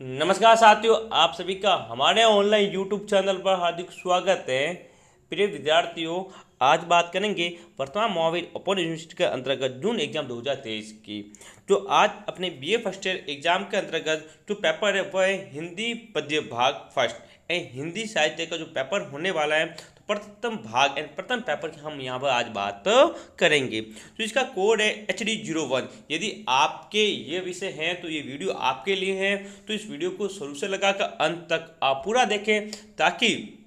नमस्कार साथियों, आप सभी का हमारे ऑनलाइन यूट्यूब चैनल पर हार्दिक स्वागत है। प्रिय विद्यार्थियों, आज बात करेंगे वर्तमान महावीर ओपन यूनिवर्सिटी के अंतर्गत जून एग्जाम 2023 की। जो आज अपने बीए फर्स्ट ईयर एग्जाम के अंतर्गत जो पेपर है वह है हिंदी पद्य भाग फर्स्ट। हिंदी साहित्य का जो पेपर होने वाला है तो प्रथम भाग एंड प्रथम पेपर की हम यहाँ पर आज बात करेंगे। तो इसका कोड है HD01। यदि आपके ये विषय हैं तो ये वीडियो आपके लिए है, तो इस वीडियो को शुरू से लगाकर अंत तक आप पूरा देखें ताकि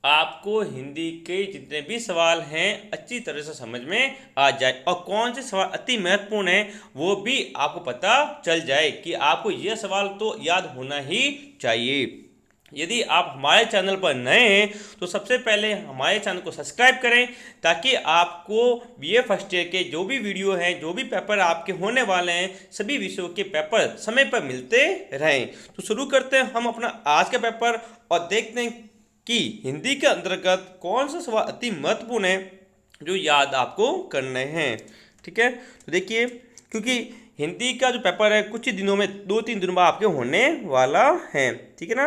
आपको हिंदी के जितने भी सवाल हैं अच्छी तरह से समझ में आ जाए और कौन से सवाल अति महत्वपूर्ण हैं वो भी आपको पता चल जाए कि आपको ये सवाल तो याद होना ही चाहिए। यदि आप हमारे चैनल पर नए हैं तो सबसे पहले हमारे चैनल को सब्सक्राइब करें ताकि आपको बीए फर्स्ट ईयर के जो भी वीडियो हैं, जो भी पेपर आपके होने वाले हैं, सभी विषयों के पेपर समय पर मिलते रहें। तो शुरू करते हैं हम अपना आज का पेपर और देखते हैं कि हिंदी के अंतर्गत कौन सा सवाल अति महत्वपूर्ण है जो याद आपको करने हैं। ठीक है, तो देखिए, क्योंकि हिंदी का जो पेपर है कुछ ही दिनों में 2-3 दिनों में आपके होने वाला है। ठीक है ना।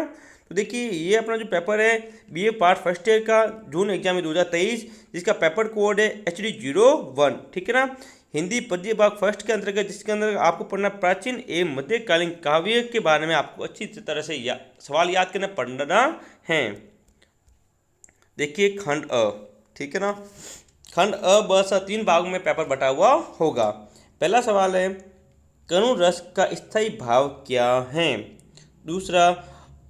तो देखिए, ये अपना जो पेपर है बीए पार्ट फर्स्ट ईयर का जून एग्जाम 2023, जिसका पेपर कोड है HD01। ठीक है ना। हिंदी पद्य भाग फर्स्ट के अंतर्गत, जिसके अंदर आपको पढ़ना प्राचीन एवं मध्यकालीन काव्य के बारे में आपको अच्छी तरह से सवाल याद करना पढ़ना है। देखिए खंड अ, ठीक है ना। खंड अ ब स 3 भागों में पेपर बटा हुआ होगा। पहला सवाल है करुण रस का स्थायी भाव क्या है। दूसरा,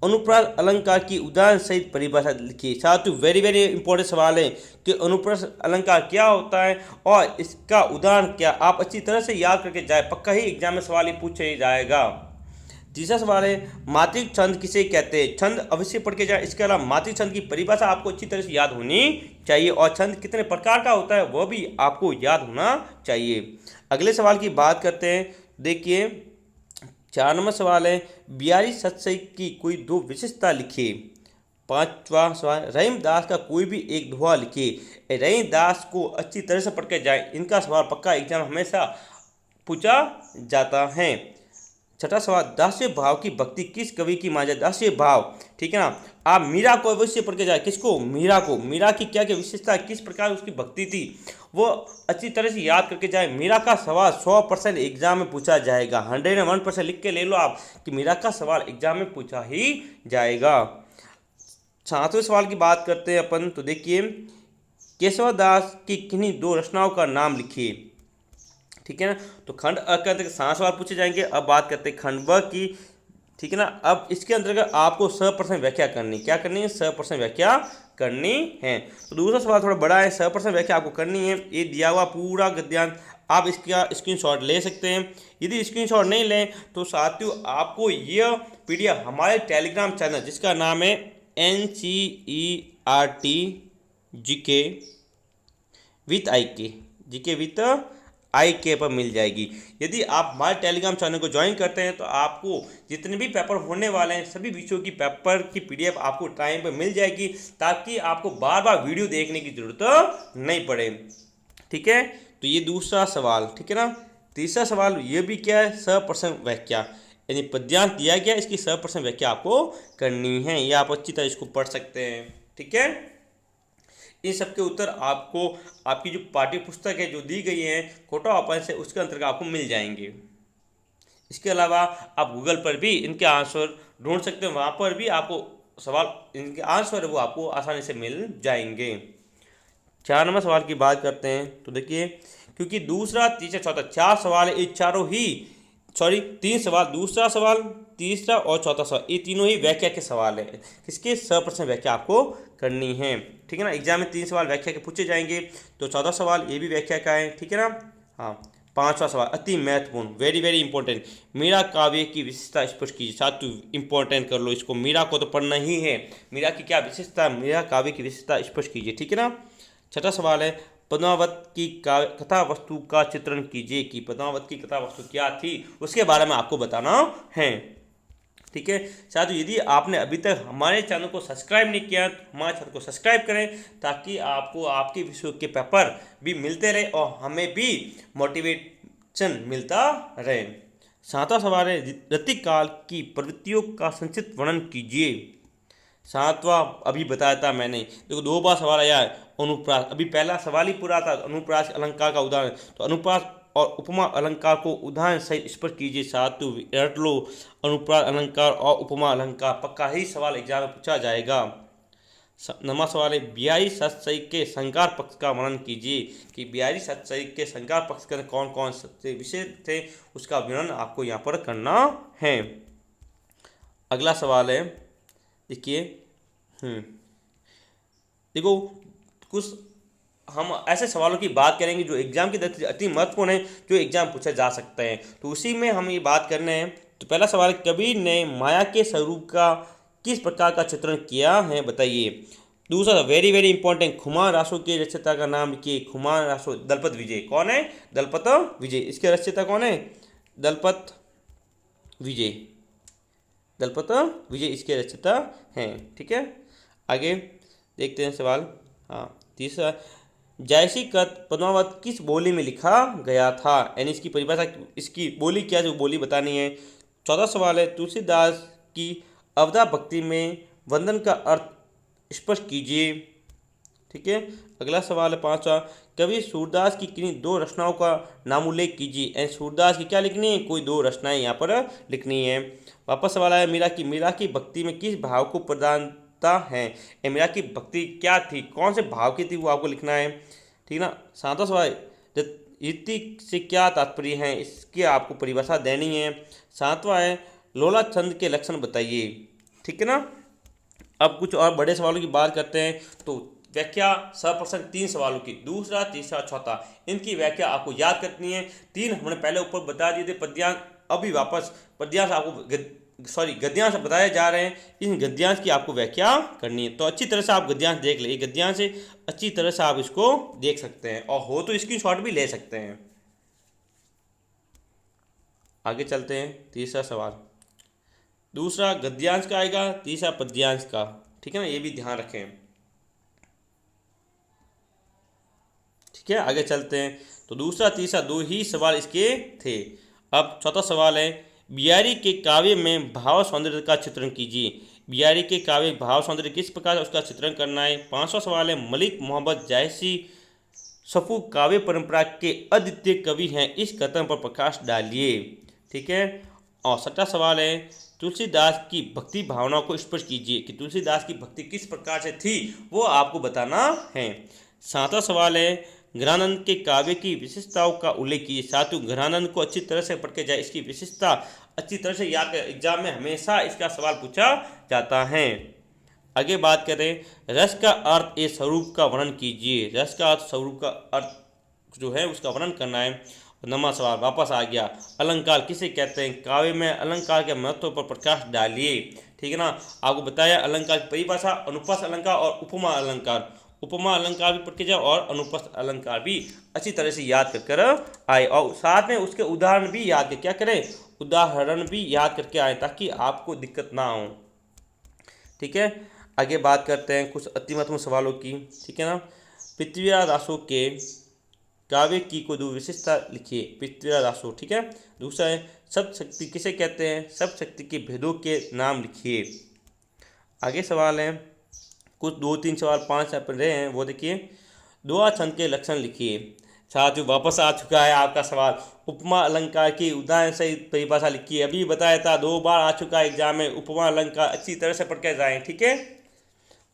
अनुप्रास अलंकार की उदाहरण सहित परिभाषा लिखिए। साथियों, वेरी वेरी इंपॉर्टेंट सवाल है कि अनुप्रास अलंकार क्या होता है और इसका उदाहरण क्या। आप अच्छी तरह से याद करके जाए, पक्का ही एग्जाम में सवाल ही पूछे जाएगा। तीसरा सवाल है मात्रिक छंद किसे कहते हैं। छंद अवश्य पढ़ के जाए। इसके अलावा मात्रिक छंद की परिभाषा आपको अच्छी तरह से याद होनी चाहिए और छंद कितने प्रकार का होता है वह भी आपको याद होना चाहिए। अगले सवाल की बात करते हैं। देखिए 4 नंबर सवाल है बिहारी सत्सई की कोई 2 विशेषता लिखिए। 5वां सवाल रहीमदास का कोई भी एक दोहा लिखिए। रहीमदास को अच्छी तरह से पढ़ के जाए, इनका सवाल पक्का एग्जाम हमेशा पूछा जाता है। 6वां सवाल दास्य भाव की भक्ति किस कवि की माना जाए। दास्य भाव, ठीक है ना। आप मीरा को अवश्य पढ़ के जाए। किसको? मीरा को। मीरा की क्या क्या विशेषता, किस प्रकार उसकी भक्ति थी, वो अच्छी तरह से याद करके जाए। मीरा का सवाल 100% एग्जाम में पूछा जाएगा। 101% लिख के ले लो आप कि मीरा का सवाल एग्जाम में पूछा ही जाएगा। 7वें सवाल की बात करते हैं अपन। तो देखिए केशवदास की किन्हीं 2 रचनाओं का नाम लिखिए। ठीक है ना। तो खंड अ के अंतर्गत 7 सवाल पूछे जाएंगे। अब बात करते हैं खंड ब की। ठीक है ना। अब इसके अंतर्गत आपको 100% व्याख्या करनी, क्या करनी है, 100% व्याख्या करनी है। तो दूसरा सवाल थोड़ा बड़ा है, 100% व्याख्या आपको करनी है। ये दिया हुआ पूरा गद्यांश आप इसका स्क्रीनशॉट ले सकते हैं। यदि स्क्रीनशॉट नहीं लें तो साथियों आपको यह PDF हमारे टेलीग्राम चैनल जिसका नाम है NCERT GK with IK, GK with IK पर मिल जाएगी। यदि आप हमारे टेलीग्राम चैनल को ज्वाइन करते हैं तो आपको जितने भी पेपर होने वाले हैं सभी विषयों की पेपर की PDF आपको टाइम पर मिल जाएगी ताकि आपको बार बार वीडियो देखने की जरूरत नहीं पड़े। ठीक है, तो ये दूसरा सवाल। ठीक है ना। तीसरा सवाल ये भी क्या है, 100% व्याख्या, यानी पद्यांश दिया गया इसकी 100% व्याख्या आपको करनी है। ये आप अच्छी तरह इसको पढ़ सकते हैं। ठीक है, इन सब के उत्तर आपको आपकी जो पाठ्य पुस्तक है जो दी गई है कोटा ओपन से उसके अंतर्गत आपको मिल जाएंगे। इसके अलावा आप गूगल पर भी इनके आंसर ढूंढ सकते हैं, वहाँ पर भी आपको सवाल इनके आंसर है वो आपको आसानी से मिल जाएंगे। 4 नंबर सवाल की बात करते हैं। तो देखिए क्योंकि दूसरा तीसरा चौथा 4 सवाल है, ये चारों ही 3 सवाल, दूसरा सवाल, तीसरा और चौथा सवाल, ये तीनों ही व्याख्या के सवाल है। किसके? 100% व्याख्या आपको करनी है। ठीक है ना। एग्जाम में 3 सवाल व्याख्या के पूछे जाएंगे। तो 14 सवाल ये भी व्याख्या का है। ठीक है ना। हाँ, 5वां सवाल अति महत्वपूर्ण, वेरी वेरी इंपॉर्टेंट, मीरा काव्य की विशेषता स्पष्ट कीजिए। साथ इंपॉर्टेंट कर लो इसको, मीरा को तो पढ़ना ही है। मीरा की क्या विशेषता, मीरा काव्य की विशेषता स्पष्ट कीजिए। ठीक है ना। 6वां सवाल है पद्मावत की कथा वस्तु का चित्रण कीजिए कि पद्मावत की कथा वस्तु क्या थी उसके बारे में आपको बताना है। ठीक है साथियों, यदि आपने अभी तक हमारे चैनल को सब्सक्राइब नहीं किया तो हमारे चैनल को सब्सक्राइब करें ताकि आपको आपके विषयों के पेपर भी मिलते रहे और हमें भी मोटिवेशन मिलता रहे। सातवां सवाल है ऋतिक काल की प्रवृत्तियों का संक्षिप्त वर्णन कीजिए। सातवां अभी बताया था मैंने, देखो दो बार सवाल आया है। अनुप्रास, अभी पहला सवाल ही पूरा था, अनुप्रास अलंकार का उदाहरण, तो अनुप्रास और उपमा अलंकार को उदाहरण सहित स्पष्ट कीजिए। सातु रट लो, अनुप्रास अलंकार और उपमा अलंकार पक्का ही सवाल एग्जाम में पूछा जाएगा। नवा सवाल है बिहारी सतसई के संकार पक्ष का वर्णन कीजिए, कि बिहारी सतसई के संकार पक्ष के कौन कौन से विषय थे, उसका वर्णन आपको यहाँ पर करना है। अगला सवाल है, देखिए देखो कुछ हम ऐसे सवालों की बात करेंगे जो एग्जाम की दृष्टि से अति महत्वपूर्ण है, जो एग्जाम पूछा जा सकता है, तो उसी में हम ये बात करने हैं। तो पहला सवाल है कबीर ने माया के स्वरूप का किस प्रकार का चित्रण किया है, बताइए। दूसरा very very important, Khuman Raso के रचयिता का नाम लिखिए। खुमान रासो दलपत विजय, कौन है? दलपत विजय। इसके रचयिता कौन है? दलपत विजय। दलपत विजय इसके रचयिता हैं, ठीक है। आगे देखते हैं सवाल। हाँ, तीसरा जैसी कत पद्मावत किस बोली में लिखा गया था, यानी इसकी परिभाषा, इसकी बोली क्या, जो बोली बतानी है। चौथा सवाल है तुलसीदास की अवधा भक्ति में वंदन का अर्थ स्पष्ट कीजिए, ठीक है। अगला सवाल है पांचवा, कवि सूरदास की किन्हीं दो रचनाओं का नामोल्लेख कीजिए, यानी सूरदास की क्या लिखनी है, कोई दो रचनाएं यहाँ पर लिखनी है। वापस सवाल आया मीरा की भक्ति में किस भाव को प्रधानता है, मीरा की भक्ति क्या थी, कौन से भाव की थी, वो आपको लिखना है, ठीक ना। सातवां सवाल रीति से क्या तात्पर्य है, इसकी आपको परिभाषा देनी है। सातवां है लोला छंद के लक्षण बताइए, ठीक है ना। अब कुछ और बड़े सवालों की बात करते हैं, तो व्याख्या सप्रश्न 3 सवालों की, दूसरा तीसरा चौथा, इनकी व्याख्या आपको याद करनी है। 3 हमने पहले ऊपर बता दिए थे पद्यांश, अभी वापस पद्यांश आपको गद्यांश बताए जा रहे हैं, इन गद्यांश की आपको व्याख्या करनी है। तो अच्छी तरह से आप गद्यांश देख ले, गद्यांश से अच्छी तरह से आप इसको देख सकते हैं, और हो तो स्क्रीनशॉट भी ले सकते हैं। आगे चलते हैं, तीसरा सवाल, दूसरा गद्यांश का आएगा, तीसरा पद्यांश का, ठीक है ना, ये भी ध्यान रखें, ठीक है। आगे चलते हैं, तो दूसरा तीसरा 2 ही सवाल इसके थे। अब चौथा सवाल है बिहारी के काव्य में भाव सौंदर्य का चित्रण कीजिए। बिहारी के काव्य भाव सौंदर्य किस प्रकार उसका चित्रण करना है। पांचवा सवाल है मलिक मोहम्मद जायसी सफू काव्य परंपरा के अद्वितीय कवि हैं, इस कथन पर प्रकाश डालिए, ठीक है। और छठा सवाल है तुलसीदास की भक्ति भावनाओं को स्पष्ट कीजिए, कि तुलसीदास की भक्ति किस प्रकार से थी, वो आपको बताना है। सातवां सवाल है घरानंद के काव्य की विशेषताओं का उल्लेख कीजिए। साथियों घरानंद को अच्छी तरह से पढ़ के जाए, इसकी विशेषता अच्छी तरह से याद, एग्जाम में हमेशा इसका सवाल पूछा जाता है। आगे बात करें रस का अर्थ ए स्वरूप का वर्णन कीजिए। रस का अर्थ स्वरूप का अर्थ जो है उसका वर्णन करना है। नवा सवाल वापस आ गया, अलंकार किसे कहते हैं, काव्य में अलंकार के महत्व पर प्रकाश डालिए, ठीक है ना। आपको बताया अलंकार की परिभाषा, अनुपस्थ अलंकार और उपमा अलंकार, उपमा अलंकार भी पढ़ के जाओ और अनुपस्थ अलंकार भी अच्छी तरह से याद कर आए, और साथ में उसके उदाहरण भी याद कर, क्या करें, उदाहरण भी याद करके आए, ताकि आपको दिक्कत ना हो, ठीक है। आगे बात करते हैं कुछ अति महत्वपूर्ण सवालों की, ठीक है ना। पृथ्वीराज दासों के काव्य की को दो विशेषता लिखिए, पृथ्वीराज दासों, ठीक है। दूसरा है शब्द शक्ति किसे कहते हैं, शब्द शक्ति के भेदों के नाम लिखिए। आगे सवाल है कुछ 2-3 सवाल 5 पर रहे हैं, वो देखिए। दोहा छंद के लक्षण लिखिए। साथियों वापस आ चुका है आपका सवाल, उपमा अलंकार की उदाहरण सहित परिभाषा लिखिए। अभी बताया था 2 बार आ चुका है एग्जाम में, उपमा अलंकार अच्छी तरह से पढ़ के जाएं, ठीक है।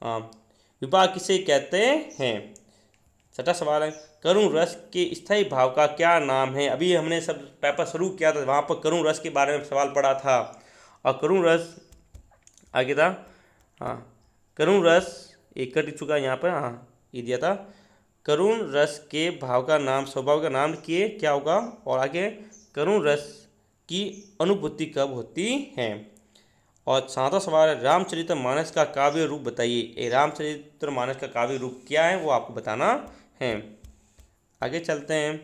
हाँ, विभाग किसे कहते हैं। छठा सवाल है करुण रस के स्थायी भाव का क्या नाम है। अभी हमने सब पेपर शुरू किया था, वहाँ पर करुण रस के बारे में सवाल पढ़ा था, और करुण रस आगे था, हाँ करुण रस एक कट चुका है यहाँ पर, हाँ ये दिया था, करुण रस के भाव का नाम, स्वभाव का नाम किए क्या होगा, और आगे करुण रस की अनुभूति कब होती है। और 7वां सवाल है रामचरितमानस का काव्य रूप बताइए। ये रामचरितमानस का काव्य रूप क्या है वो आपको बताना है। आगे चलते हैं,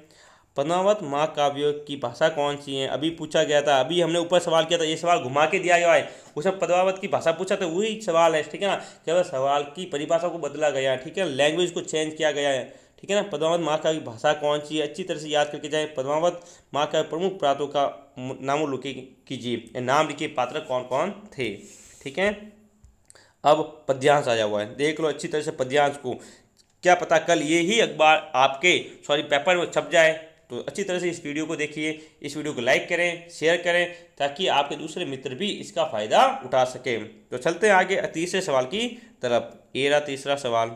पद्मावत महाकाव्य की भाषा कौन सी है। अभी पूछा गया था, अभी हमने ऊपर सवाल किया था, ये सवाल घुमा के दिया गया है, उसमें पद्मावत की भाषा पूछा था, वही सवाल है, ठीक है ना। केवल सवाल की परिभाषा को बदला गया है, ठीक है, लैंग्वेज को चेंज किया गया है, ठीक ठीक है ना। पद्मावत महाकाव्य की भाषा कौन सी है, अच्छी तरह से याद करके जाए। पद्मावत महाकाव्य प्रमुख पात्रों का नामोल्लेख कीजिए, नाम लिखिए पात्र कौन कौन थे। ठीक है, अब पद्यांश आया हुआ है, देख लो अच्छी तरह से पद्यांश को। क्या पता कल ये ही अखबार आपके पेपर में छप जाए। तो अच्छी तरह से इस वीडियो को देखिए, इस वीडियो को लाइक करें, शेयर करें, ताकि आपके दूसरे मित्र भी इसका फ़ायदा उठा सकें। तो चलते हैं आगे तीसरे सवाल की तरफ। ये रहा तीसरा सवाल।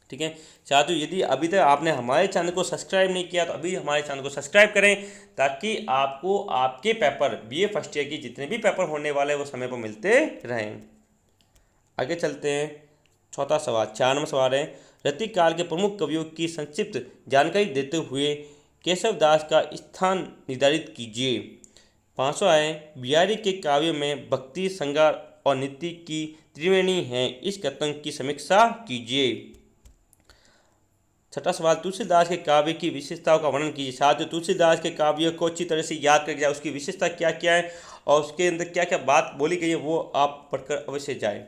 ठीक है साथियों, यदि अभी तक आपने हमारे चैनल को सब्सक्राइब नहीं किया तो अभी हमारे चैनल को सब्सक्राइब करें, ताकि आपको आपके पेपर बीए फर्स्ट ईयर की जितने भी पेपर होने वाले हैं वो समय पर मिलते रहें। आगे चलते हैं, चौथा सवाल, 4 नंबर सवाल है। रतिक काल के प्रमुख कवियों की संक्षिप्त जानकारी देते हुए केशव दास का स्थान निर्धारित कीजिए। 500 है। बिहारी के काव्यों में भक्ति, श्रृंगार और नीति की त्रिवेणी है, इस कथन की समीक्षा कीजिए। छठा सवाल, तुलसीदास के काव्य की विशेषताओं का वर्णन कीजिए। साथियों, तुलसीदास के काव्य को अच्छी तरह से याद करके जाए, उसकी विशेषता क्या क्या है और उसके अंदर क्या क्या बात बोली गई है वो आप पढ़कर अवश्य जाए।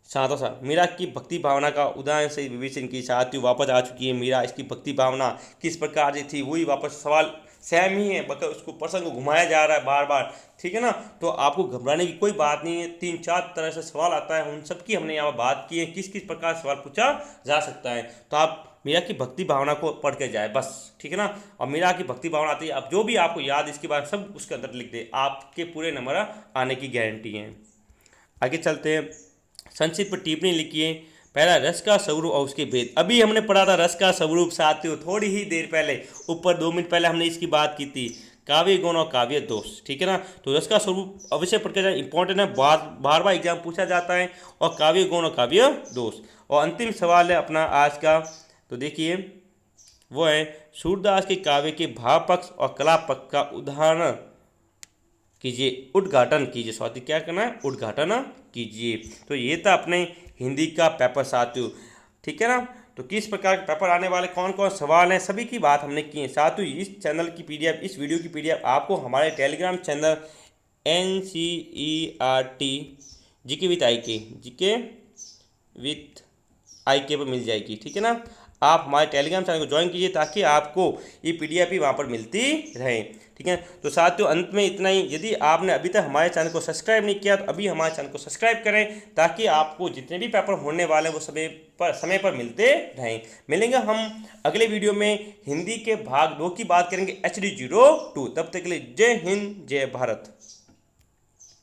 सातवां सवाल, मीरा की भक्ति भावना का उदाहरण से विवेचन की। साथियों, वापस आ चुकी है मीरा, इसकी भक्ति भावना किस प्रकार की थी वही वापस सवाल सेम ही है, बल्कि उसको प्रसंग को घुमाया जा रहा है बार बार। ठीक है ना, तो आपको घबराने की कोई बात नहीं है। 3-4 तरह से सवाल आता है, उन सब की हमने यहाँ बात की है, किस किस प्रकार सवाल पूछा जा सकता है। तो आप मीरा की भक्ति भावना को पढ़ के जाए बस। ठीक है ना, और मीरा की भक्ति भावना आती है, अब जो भी आपको याद इसके बारे में सब उसके अंदर लिख दे, आपके पूरे नंबर आने की गारंटी है। आगे चलते हैं, संक्षिप्त टिप्पणी लिखिए। पहला, रस का स्वरूप और उसके भेद। अभी हमने पढ़ा था रस का स्वरूप साथियों, थोड़ी ही देर पहले, ऊपर 2 मिनट पहले हमने इसकी बात की थी, काव्य गुण और काव्य दोष। ठीक है ना, तो रस का स्वरूप अवश्य पढ़ के जाए, इंपॉर्टेंट है, बार बार एग्जाम पूछा जाता है। और काव्य गुण और काव्य दोष। और अंतिम सवाल है अपना आज का, तो देखिए वो है, सूरदास के काव्य के भाव पक्ष और कला पक्ष का उदाहरण कीजिए, उद्घाटन कीजिए। स्वाति क्या करना है, उद्घाटन कीजिए। तो ये था अपने हिंदी का पेपर साथियों। ठीक है ना, तो किस प्रकार के पेपर आने वाले, कौन कौन सवाल हैं, सभी की बात हमने की है साथियों। इस चैनल की पीडीएफ, इस वीडियो की पीडीएफ आपको हमारे Telegram channel NCERT GK with IK पर मिल जाएगी। ठीक है ना, आप हमारे टेलीग्राम चैनल को ज्वाइन कीजिए, ताकि आपको ये पीडीएफ भी वहाँ पर मिलती रहे। ठीक है, तो साथियों अंत में इतना ही। यदि आपने अभी तक हमारे चैनल को सब्सक्राइब नहीं किया तो अभी हमारे चैनल को सब्सक्राइब करें, ताकि आपको जितने भी पेपर होने वाले हैं वो समय पर मिलते रहें। मिलेंगे हम अगले वीडियो में, हिंदी के भाग 2 की बात करेंगे, HD 02। तब तक के लिए जय हिंद, जय भारत।